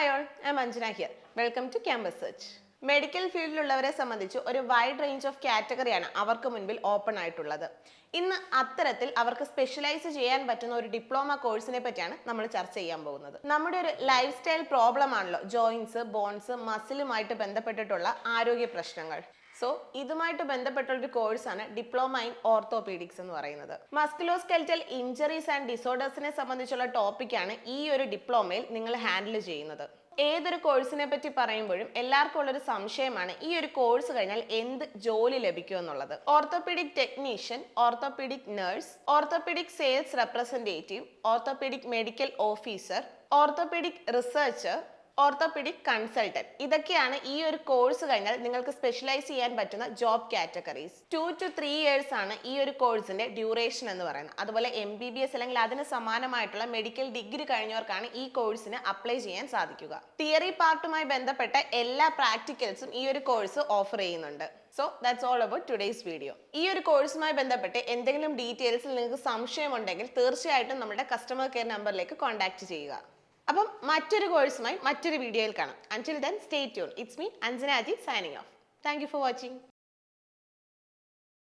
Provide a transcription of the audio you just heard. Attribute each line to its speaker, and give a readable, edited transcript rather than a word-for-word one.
Speaker 1: Hi all, I am Anjana here. Welcome to Campus Search. Medical ഫീൽഡിലുള്ളവരെ സംബന്ധിച്ച് ഒരു wide range of കാറ്റഗറിയാണ് അവർക്ക് മുൻപിൽ ഓപ്പൺ ആയിട്ടുള്ളത്. ഇന്ന് അത്തരത്തിൽ അവർക്ക് സ്പെഷ്യലൈസ് ചെയ്യാൻ പറ്റുന്ന ഒരു ഡിപ്ലോമ കോഴ്സിനെ പറ്റിയാണ് നമ്മൾ ചർച്ച ചെയ്യാൻ പോകുന്നത്. നമ്മുടെ ഒരു ലൈഫ് സ്റ്റൈൽ പ്രോബ്ലം ആണല്ലോ ജോയിൻസ്, ബോൺസ്, മസിലുമായിട്ട് ബന്ധപ്പെട്ടിട്ടുള്ള ആരോഗ്യ പ്രശ്നങ്ങൾ. സോ ഇതുമായിട്ട് ബന്ധപ്പെട്ടുള്ള ഒരു കോഴ്സാണ് ഡിപ്ലോമ ഇൻ ഓർത്തോപീഡിക്സ് എന്ന് പറയുന്നത്. മസ്കുലോസ്കെൽറ്റൽ ഇഞ്ചറീസ് ആൻഡ് ഡിസോർഡേഴ്സിനെ സംബന്ധിച്ചുള്ള ടോപ്പിക്കാണ് ഈ ഒരു ഡിപ്ലോമയിൽ നിങ്ങൾ ഹാൻഡിൽ ചെയ്യുന്നത്. ഏതൊരു കോഴ്സിനെ പറ്റി പറയുമ്പോഴും എല്ലാവർക്കും ഉള്ളൊരു സംശയമാണ് ഈ ഒരു കോഴ്സ് കഴിഞ്ഞാൽ എന്ത് ജോലി ലഭിക്കും എന്നുള്ളത്. Orthopaedic technician, orthopaedic nurse, orthopaedic sales representative, orthopaedic medical officer, orthopaedic researcher, orthopaedic consultant, ഇതൊക്കെയാണ് ഈ ഒരു കോഴ്സ് കഴിഞ്ഞാൽ നിങ്ങൾക്ക് സ്പെഷ്യലൈസ് ചെയ്യാൻ പറ്റുന്ന ജോബ് കാറ്റഗറീസ്. 2 to 3 years ആണ് ഈ ഒരു കോഴ്സിന്റെ ഡ്യൂറേഷൻ എന്ന് പറയുന്നത്. അതുപോലെ MBBS അല്ലെങ്കിൽ അതിന് സമാനമായിട്ടുള്ള മെഡിക്കൽ ഡിഗ്രി കഴിഞ്ഞവർക്കാണ് ഈ കോഴ്സിന് അപ്ലൈ ചെയ്യാൻ സാധിക്കുക. തിയറി പാർട്ടുമായി ബന്ധപ്പെട്ട എല്ലാ പ്രാക്ടിക്കൽസും ഈ ഒരു കോഴ്സ് ഓഫർ ചെയ്യുന്നുണ്ട്. So that's all about today's video. ഈ ഒരു കോഴ്സുമായി ബന്ധപ്പെട്ട് എന്തെങ്കിലും ഡീറ്റെയിൽസിൽ നിങ്ങൾക്ക് സംശയമുണ്ടെങ്കിൽ തീർച്ചയായിട്ടും നമ്മുടെ കസ്റ്റമർ കെയർ നമ്പറിലേക്ക് കോൺടാക്ട് ചെയ്യുക. അപ്പം മറ്റൊരു കോഴ്സുമായി മറ്റൊരു വീഡിയോയിൽ കാണാം. Until then, stay tuned. It's me, Anjana Ajit, signing off. Thank you for watching.